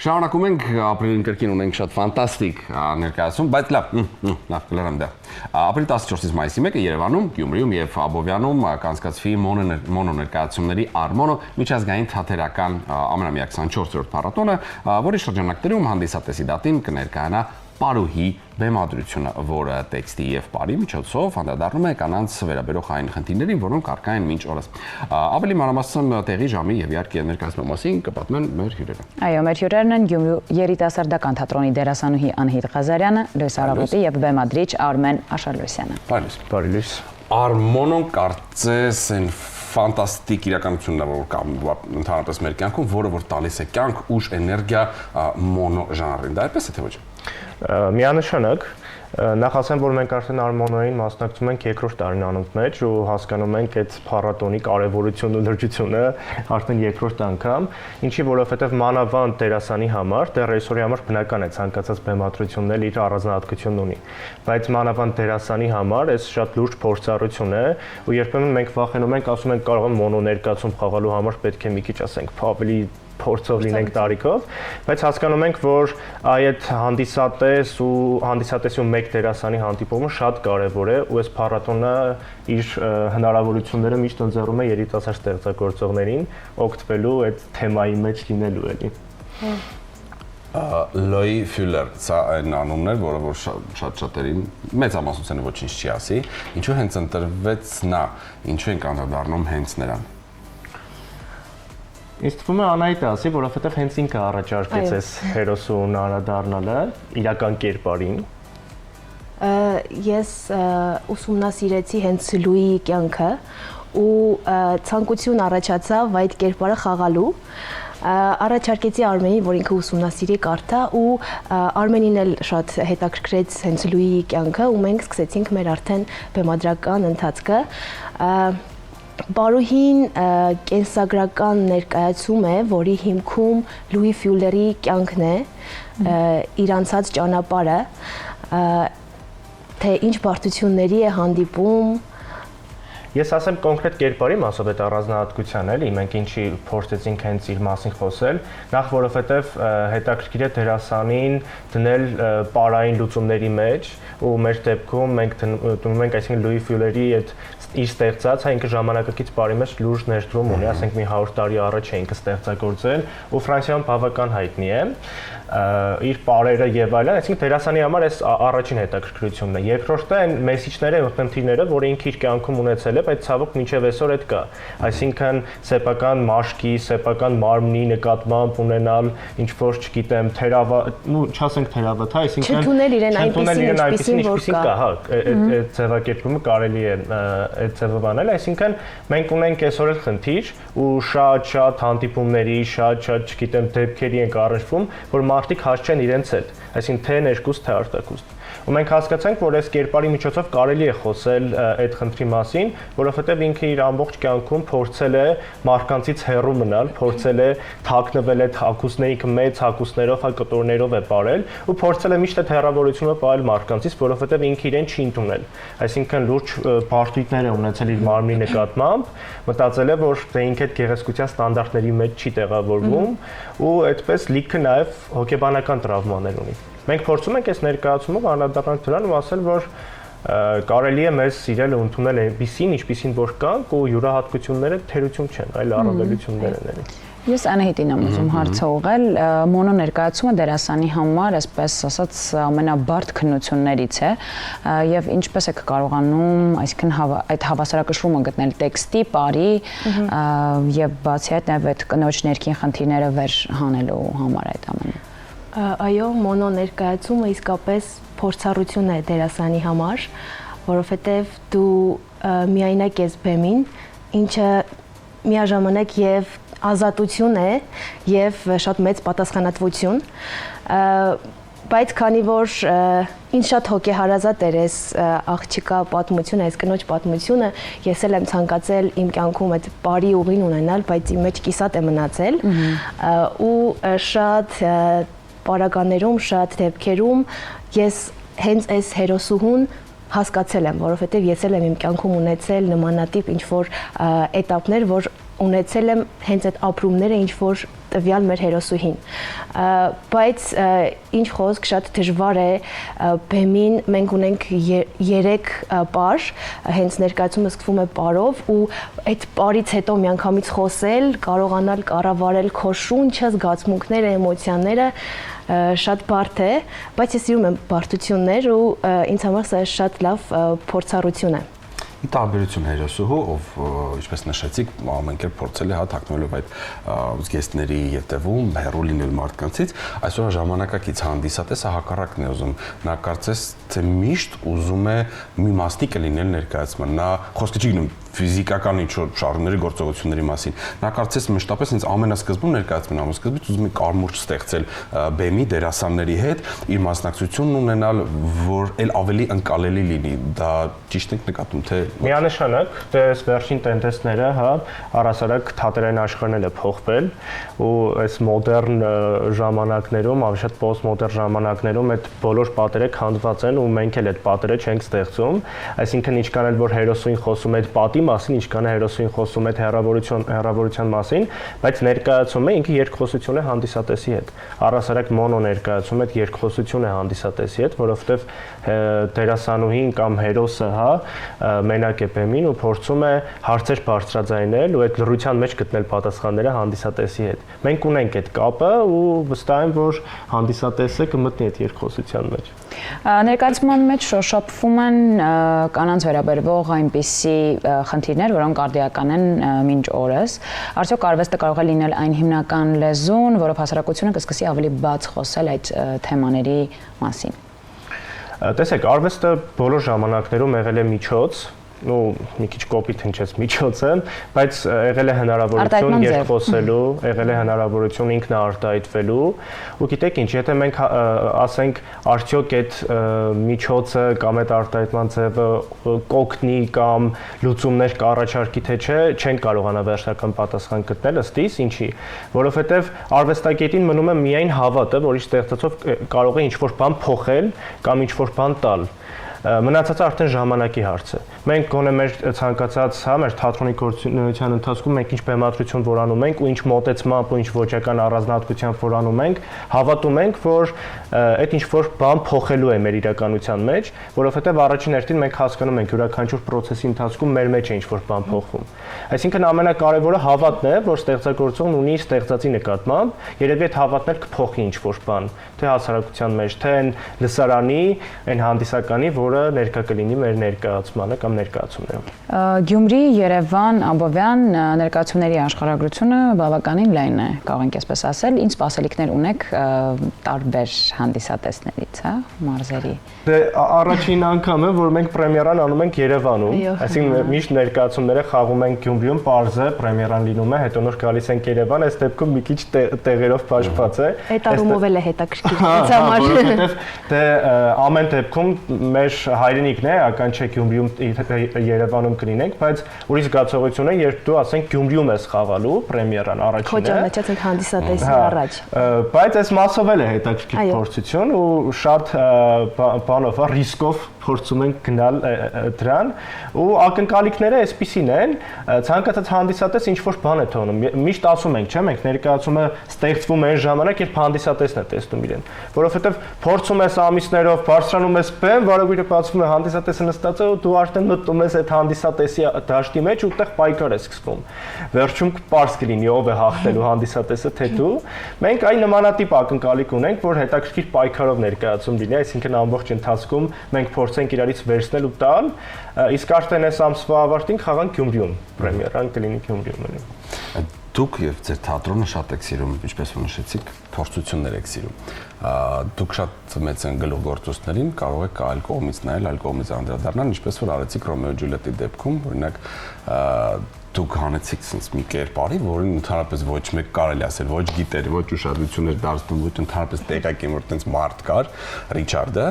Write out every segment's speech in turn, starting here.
Շարունակում ենք ապրիլին կրկին ունենք շատ ֆանտաստիկ ներկայացում, բայց լավ կլրեմ դա։ Ապրիլի 14-ից մայիսի 1-ը Երևանում, Գյումրիում եւ Աբովյանում կանցկացվի մոնո ներկայացումների Արմոնո միջազգային թատերական ամենամյա 24-րդ փառատոնը, որի շրջանակներում հանդիսատեսի դատին կներկայանա Պարուհի բեմադրությունը, որը տեքստի եւ պարի միջոցով անդրադառնում է կանանց վերաբերող այն խնդիրներին, որոնք առկա են մինչ օրս։ Ավելի մանրամասն տեղի ժամի եւ իհարկե ներկայացման մասին կպատմեն մեր հյուրերը։ Այո, մեր հյուրերն են Գյումրու երիտասարդական թատրոնի դերասանուհի Անհիտ Ղազարյանը, Լույս Արավոտի եւ բեմադրիչ Արմեն Աշալոսյանը։ Բարի լույս։ Արմոնոն կարծես են ֆանտաստիկ իրականությունն է, որ կա ընդհանրապես մեր կյանքում, որը որ տալիս է կյանք, ուժ, էներգիա մոնո ժանրին։ Դա այդպես է թե ոչ։ Միանշանակ նախ ասեմ, որ մենք արդեն Արմոնոյին մասնակցում ենք երկրորդ տարին անունց մեջ ու հասկանում ենք այդ փառատոնի կարևորությունն ու լրջությունը արդեն երկրորդ անգամ, ինչի որովհետև մանավանդ դերասանի համար, դեռ ռեժիսորի համար բնական է ցանկացած բեմադրությունն էլ իր առանձնահատկությունն ունի, բայց մանավանդ դերասանի համար այս շատ լուրջ փորձառություն է ու երբեմն մենք վախենում ենք, ասում ենք կարող եմ մոնո ներկայացում խաղալու համար պետք է մի քիչ ասենք ավելի փորձով լինենք տարիքով, բայց հասկանում ենք, որ այդ հանդիսատեսի ու մեկ դերասանի հանդիպումը շատ կարևոր է ու այս փառատոնը իր հնարավորությունները միշտ ընձեռում է երիտասարդ ստեղծագործողներին օգտվելու այդ թեմայի մեջ լինելու էլի։ Լոյի Ֆյուլեր, սա այն անունն էր, որը որ շատ-շատերին մեծամասնությանը ոչինչ չի ասի, ինչու հենց ընտրվեց նա, ինչու ենք անդրադառնում հենց նրան։ Ինձ թվում է Անահիտը ասի, որովհետև հենց ինքը առաջարկեց այս հերոսուն անդրադառնալը իրական կերպարին։ Ես ուսումնասիրեցի հենց Լուիի կյանքը ու ցանկություն առաջացավ այդ կերպարը խաղալու։ Առաջարկեցի Արմենին, որ ինքը ուսումնասիրի կարդա ու Արմենին էլ շատ հետաքրքրեց հենց Լուիի կյանքը ու մենք սկսեցինք մեր արդեն բեմադրական ընթացքը։ Պարուհին կենսագրական ներկայացում է, որի հիմքում Լուի Ֆյուլերի կյանքն է, իր անցած ճանապարհը, թե ինչ բարդությունների է հանդիպում։ Ես ասեմ կոնկրետ կերպարի մասով այդ առանձնահատկության էլի, մենք ինչի փորձեցինք հենց իր մասին խոսել, նախ որովհետև հետաքրքիր է դերասանին դնել պարային լուծումների մեջ ու մեր դեպքում մենք դնում ենք, այսինքն Լուի Ֆյուլերի այդ իր ստեղծած, հա ինքը ժամանակակից պարի մեջ լուրջ ներդրում ունի, ասենք մի 100 տարի առաջ է ինքը ստեղծագործել ու Ֆրանսիայում բավական հայտնի է իր պարերը եւ այլն, այսինքն դերասանի համար այս առաջին հետաքրքրությունն է։ Երկրորդը այն մեսիջները ու խնդիրները, որ ինքը իր կյանքում ունեցել է, բայց ցավոք մինչև այսօր այդ կա։ Այսինքն սեփական մաշկի, սեփական մարմնի նկատմամբ ունենալ ինչ որ, չգիտեմ, չասենք թերավատ, հա, այսինքն չընդունել իրեն այնպեսին, ինչպեսին կա, հա, այդ ձևակերպումը կարելի է այդ ձևով անել, այսինքն մենք ունենք այսօր այդ խնդիր ու շատ հանդիպումների, շատ, չգիտեմ, դեպքերի ենք առնչվում, որ մարդիկ հաս չեն իրենց հետ, այսինքն թե ներկուստ, թե արտակուստ։ Ու մենք հասկացանք, որ այս կերպարի միջոցով կարելի է խոսել այդ խնդրի մասին, որովհետև ինքը իր ամբողջ կյանքում փորձել է մարդկանցից հեռու մնալ, փորձել է թաքնվել այդ հագուստների մեծ հագուստներով, կտորներով է ապրել ու փորձել է միշտ այդ հեռավորությունը պահել մարդկանցից, որովհետև ինքը իրեն չի ընդունել։ Այսինքն լուրջ բարդություններ է ունեցել իր մարմնի նկատմամբ, մտածել է, որ դե ինքը այդ գեղեցկության ստանդարտների մեջ չի տեղավորվում ու այդպես լիքը նաև հոգեբանական տրավմաներ ունի։ Մենք փորձում ենք այս ներկայացումով անդրադառնալ դրան ու ասել, որ կարելի է մեզ սիրել ու ընդունել այնպիսին, ինչպիսին որ կանք ու յուրահատկությունները թերություն չեն, այլ առավելություններ են էլի։ Ես Անահիտին եմ ուզում հարցը ուղղել, մոնո ներկայացումը դերասանի համար, այսպես ասած, ամենաբարդ քննություններից է եւ ինչպես եք կարողանում, այսինքն այդ հավասարակշռումը գտնել տեքստի, պարի եւ բացի այդ նաեւ այդ կնոջ ներքին խնդիրները վեր հանելու համար այդ ամենը։ Այո, մոնո ներկայացումը իսկապես փորձառություն է դերասանի համար, որովհետև դու միայնակ ես բեմին, ինչը միաժամանակ եւ ազատություն է եւ շատ մեծ պատասխանատվություն, բայց քանի որ ինձ շատ հոգեհարազատ էր այս աղջիկա պատմությունը, այս կնոջ պատմությունը, ես էլ եմ ցանկացել իմ կյանքում այդ բարի ուղին ունենալ, բայց իմ մեջ կիսատ է մնացել ու շատ պարագաներում, շատ դեպքերում ես հենց այս հերոսուհուն հասկացել եմ, որովհետև ես էլ եմ իմ կյանքում ունեցել նմանատիպ ինչ-որ էտապներ, որ ունեցել եմ հենց այդ ապրումները, ինչ որ տվյալ մեր հերոսուհին։ Բայց ինչ խոսք շատ դժվար է բեմին մենք ունենք 3 պար, հենց ներկայացումը սկսվում է պարով ու այդ պարից հետո միանգամից խոսել, կարողանալ կառավարել քո շունչը, զգացմունքները, էմոցիաները շատ բարդ է, բայց ես սիրում եմ բարդություններ ու ինձ համար սա շատ լավ փորձառություն է։ Ի տարբերություն հերոսուհու, ով ինչպես նշեցիք, ամեն կերպ փորձել է թաքնվելով այդ զգեստների ետևում, հեռու լինել մարդկանցից, այսօր ժամանակակից հանդիսատեսը հակառակն է ուզում։ Նա կարծես թե միշտ ուզում է մի մասնիկը լինել ներկայացման։ Նա խոսքը չի գնում ֆիզիկական ինչ-որ շարժումների, գործողությունների մասին։ Նա կարծես մշտապես ինձ ամենասկզբում ներկայացման ամենասկզբից ուզում է կարմուրճ ստեղծել բեմի դերասանների հետ, իր մասնակցությունն ունենալ, որ ել ավելի ընկալելի լինի։ Դա ճիշտ եք նկատում, թե Միանշանակ, դες վերջին տենդենսները, հա, առասարակ թատերային աշխարհն էլ է փոխվել ու այս մոդեռն ժամանակներում, ավելի շատ պոստմոդեռն ժամանակներում այդ բոլոր պատերը քանդված են ու մենք էլ այդ պատերը չենք ստեղծում, այսինքն ինչքան էլ որ հերոսուին խոսում է այդ պատի մասին, ինչքան է հերոսուին խոսում այդ հեռավորության մասին, բայց ներկայացում է ինքը երկխոսություն է հանդիսատեսի հետ։ Առասարակ մոնո ներկայացում այդ երկխոսություն է հանդիսատեսի հետ, որովհետև դերասանուհին կամ հերոսը, հա, մենակ է բեմին ու փորձում է հարցեր բարձրաձայնել ու այդ լռության մեջ գտնել պատասխանները հանդիսատեսի հետ։ Մենք ունենք այդ կապը ու վստահ եմ, որ հանդիսատեսը կմտնի այդ երկխոսության մեջ։ Ներկայացման մեջ շոշափվում են կանանց վերաբերվող այնպիսի խնդիրներ, որոնք արդիական են մինչ օրս։ Արդյոք արվեստը կարող է լինել այն հիմնական լեզուն, որով հասարակությունը կսկսի ավելի բաց խոսել այդ թեմաների մասին։ Տեսեք, արվեստը բոլոր ժամանակներում եղել է միջոց, ու մի քիչ կոպիտ հնչեց միջոցը, բայց եղել է հնարավորություն երկխոսելու, եղել է հնարավորություն ինքնաարտահայտվելու, ու գիտեք ինչ, եթե մենք ասենք արդյոք այդ միջոցը կամ այդ արտահայտման ձևը կօգնի կամ լուծումներ կառաջարկի թե չէ, չեն կարողանա վերջնական պատասխան գտնել ըստ իս, ինչի, որովհետև արվեստագետին մնում է միայն հավատը, որ իր ստեղծածով կարող է ինչ-որ բան փոխել կամ ինչ-որ բան տալ։ Մնացածը արդեն ժամանակի հարց է։ Մենք գոնե մեր ցանկացած, հա, մեր թատրոնի գործունեության ընթացքում մենք ինչ բեմադրություն որանում ենք ու ինչ մոտեցմամբ ու ինչ ոճական առանձնահատկությամբ որանում ենք, հավատում ենք, որ այդ ինչ որ բան փոխելու է մեր իրականության մեջ, որովհետև առաջին հերթին մենք հասկանում ենք յուրաքանչյուր process-ի ընթացքում մեր մեջ է ինչ որ բան փոխվում։ Այսինքն ամենակարևորը հավատն է, որ ստեղծագործողն ունի ստեղծածի նկատմամբ, երևի այդ հավատն էլ կփոխի ինչ որ բան, թե հասարակության մեջ, թե այն լսարանի, այն հանդիսականի, որը ներկա կլինի մեր ներկայացմանը կամ ներկայացումներում։ Գյումրի, Երևան, Աբովյան ներկայացումների աշխարհագրությունը բավականին լայն է, կարող ենք այսպես ասել, ինչ սպասելիքներ ունեք տարբեր հանդիսատեսներից, հա, մարզերի։ Դե առաջին անգամը, որ մենք պրեմիերան անում ենք Երևանում, այսինքն միշտ ներկայացումները խաղում ենք Գյումրիում, պարզը պրեմիերան լինում է, հետո նոր գալիս ենք Երևան, այս դեպքում մի քիչ տեղերով պաշտպած է։ Այդ առումով էլ է հետաքրքիր։ Ինձ համար որովհետև դե ամեն դեպքում մեր հայրենիքն է, ական չէ Գյումրիում Երևանում կլինենք, բայց ուրիշ զգացողություն է, երբ դու ասենք Գյումրիում ես խաղալու պրեմիերան առաջինը։ Քո ճանաչած հանդիսատեսի առաջ։ Բայց այս մասով էլ է հետաքրքիր փորձություն ու շատ բանով, ռիսկով փորձում ենք գնալ դրան ու ակնկալիքները այսպիսին են, ցանկացած հանդիսատես ինչ որ բան է թողնում։ Միշտ ասում ենք, չէ՞, մենք ներկայացումը ստեղծվում է այն ժամանակ, երբ հանդիսատեսն է տեսնում իրեն, որովհետև փորձում ես ամիսներով, բարձրանում ես բեմ, վարագույրը բացվում է, հանդիսատեսը նստած է ու դու արդեն մտնում ես այդ հանդիսատեսի դաշտի մեջ ու այդտեղ պայքար է սկսվում։ Վերջում պարզ կլինի ով է հաղթելու հանդիսատեսը թե դու։ Մենք այն նմանատիպ ակնկալիք ունենք, որ հետաքրքիր պայքարով ներկայացում լինի, այսինքն ամբողջ ընթացքում մենք փորձենք իրարից վերցնել ու տալ, իսկ արդեն այս ամսվա ավարտին խաղանք Գյումրիում, պրեմիերան կլինի Գյումրիում։ Դուք եւ ձեր թատրոնը շատ եք սիրում, ինչպես որ նշեցիք, փորձություններ եք սիրում։ Դուք շատ մեծ են գլուխգործոցներին, կարող եք այլ կողմից նայել, այլ կողմից անդրադառնալ, ինչպես որ արեցիք Ռոմեո Ջուլիետի դեպքում, օրինակ դուք հանեցիք sense մի կերպարի, որին ընդհանրապես ոչ մեկ կարելի ասել, ոչ գիտեր, ոչ ուշադրություն էր դարձնում, ոչ ընդհանրապես տեղակի որ տենց մարդ կար, Ռիչարդը,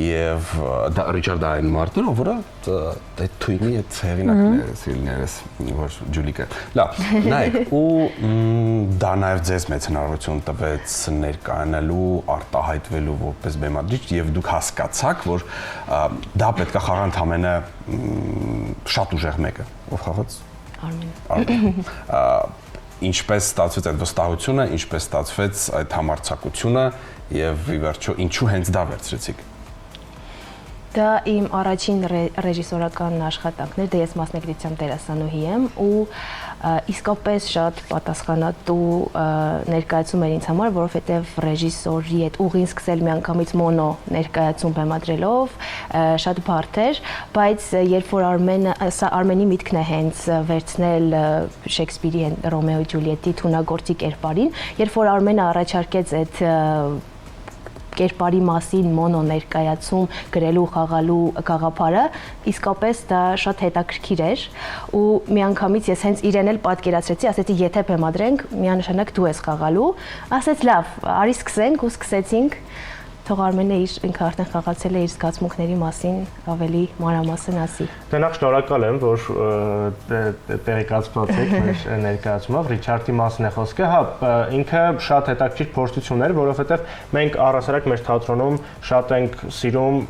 եւ դա Ռիչարդը այն մարդը, որը այդ թույնի այդ հեղինակն է, սիրելիներս, որ Ջուլիկը։ Լավ, նայեք, ու դա նաեւ ձեզ մեծ հնարավորություն տվեց ներկայանալու, արտահայտվելու որպես բեմադրիչ եւ դուք հասկացաք, որ դա պետք է խաղա ընդամենը շատ ուժեղ մեկը, ով խաղաց Արմենը։ Ինչպես ստացվեց այդ վստահությունը, ինչպես ստացվեց այդ համարձակությունը եւ ի վերջո ինչու հենց դա վերցրեցիք։ Դա իմ առաջին ռեժիսորական աշխատանքն էր, դե ես մասնագիտությամբ դերասանուհի եմ ու իսկապես շատ պատասխանատու ներկայացում էր ինձ համար, որովհետև ռեժիսորի հետ ուղին սկսել միանգամից մոնո ներկայացում բեմադրելով շատ բարդ էր, բայց երբ որ Արմենի միտքն է հենց վերցնել Շեքսպիրի Ռոմեո Ջուլիետի թունագործի կերպարին, երբ որ Արմենը առաջարկեց այդ կերպարի մասին մոնո ներկայացում գրելու խաղալու գաղափարը իսկապես դա շատ հետաքրքիր էր ու միանգամից ես հենց իրեն էլ պատկերացրեցի, ասեցի եթե բեմադրենք միանշանակ դու ես խաղալու, ասեց լավ, արի սկսենք ու սկսեցինք, թող Արմենը ինքը արդեն խաղացել է իր զգացմունքների մասին ավելի մանրամասն ասի։ Դե նախ շնորհակալ եմ, որ տեղեկացրեցիք մեր ներկայացումով, Ռիչարդի մասին է խոսքը, հա, ինքը շատ հետաքրքիր փորձություն էր, որովհետև մենք առհասարակ մեր թատրոնում շատ ենք սիրում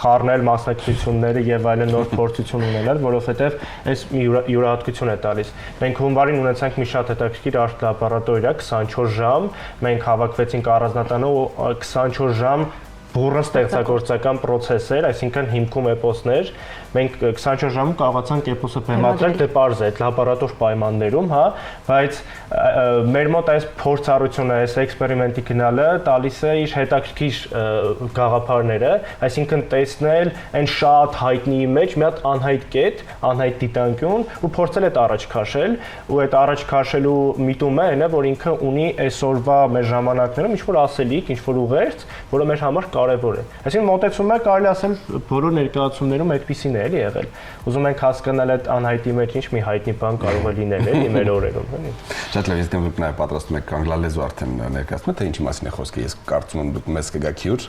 խառնել մասնակցությունները եւ այլն նոր փորձություն ունենալ, որովհետև այս մի յուրահատկություն է տալիս։ Մենք հունվարին ունեցանք մի շատ հետաքրքիր արտ լաբորատորիա 24 ժամ, մենք հավաքվեցինք առանձնատանը ու 24 ժամ բուրըն ստեղծագործական process էր, այսինքն հիմքում էպոսներ, մենք 24 ժամում կարողացանք էպոսը բեմադրել, դե պարզ է, այդ լաբորատոր պայմաններում, հա, բայց մեր մոտ այս փորձառությունը, այս էքսպերիմենտի գնալը տալիս է իր հետաքրքիր գաղափարները, այսինքն տեսնել այն շատ հայտնիի մեջ մի հատ անհայտ կետ, անհայտ դիտանկյուն ու փորձել այդ առաջ քաշել, ու այդ առաջ քաշելու միտումը այն է, որ ինքը ունի այսօրվա մեր ժամանակներում ինչ-որ ասելիք, ինչ-որ ուղերձ, որը մեր համար կարևոր է։ Այսինքն մոտեցումը կարելի ասել բոլոր ներկայացումներում այդպեսին է էլի եղել։ Ուզում ենք հասկանալ այդ անհայտի մեջ ինչ մի հայտնի բան կարող է լինել էլի մեր օրերում, էլի։ Շատ լավ, ես դուք նաև պատրաստում եք անգլալեզու արդեն ներկայացնում, թե ինչի մասին է խոսքը։ Ես կարծում եմ դուք մեզ կգա քյուր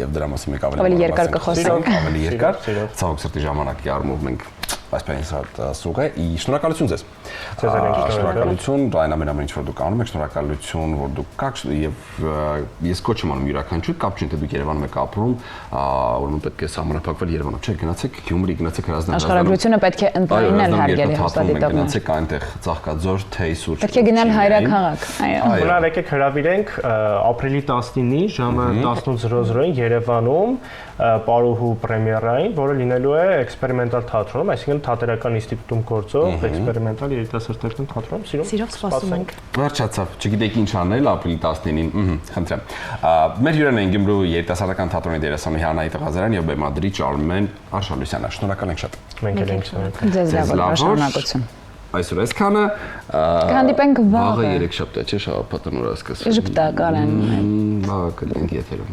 եւ դրա մասին մենք ավելի երկար կխոսենք։ Ավելի երկար։ Ցավոք սրտի ժամանակի առումով մենք այսպես ասում է, շնորհակալություն ձեզ։ Շնորհակալություն, դա այն ամենը ինչ որ դուք անում եք, շնորհակալություն, որ դուք կաք եւ ես կոչ եմ անում յուրաքանչյուր կապ չունի թե դուք Երևանում եք ապրում, ուրեմն պետք է սահմանափակվել Երևանով, չէ՞, գնացեք Գյումրի, գնացեք Հրազդան։ Աշխարհագրությունը պետք է ընդլայնել հարգելի հաստատիտողներ։ Գնացեք այնտեղ Ծաղկաձոր, Թեյսուր։ Պետք է գնալ հայրաքաղաք։ Այո։ Բնավ եկեք հրավիրենք ապրիլի 19-ի ժամը 18:00-ին Երևանում Պարուհու պրեմիերային, որը լինելու է էքսպերիմենտալ թատրոնում, այսինքն թատերական ինստիտուտում գործող էքսպերիմենտալ երիտասարդական թատրոնում, Սիրով սպասում ենք։ Վերջացավ, չգիտեք ինչ անել ապրիլի 19-ին, խնդրեմ։ Մեր հյուրերն են Գյումրու երիտասարդական թատրոնի դերասանուհի Անահիտ Ղազարյան եւ բեմադրիչ Արմեն Արշալյանը։ Շնորհակալ ենք շատ։ Մենք էլ ենք շնորհակալ։ Ձեզ լավ շնորհակալություն։ Այսօր այսքանը Կհանդիպենք վաղը։ Վաղը 3 շաբթա, չէ՞, շաբաթը նոր սկսվում։ Ժպտակար են։ Վաղը կլինենք եթերում։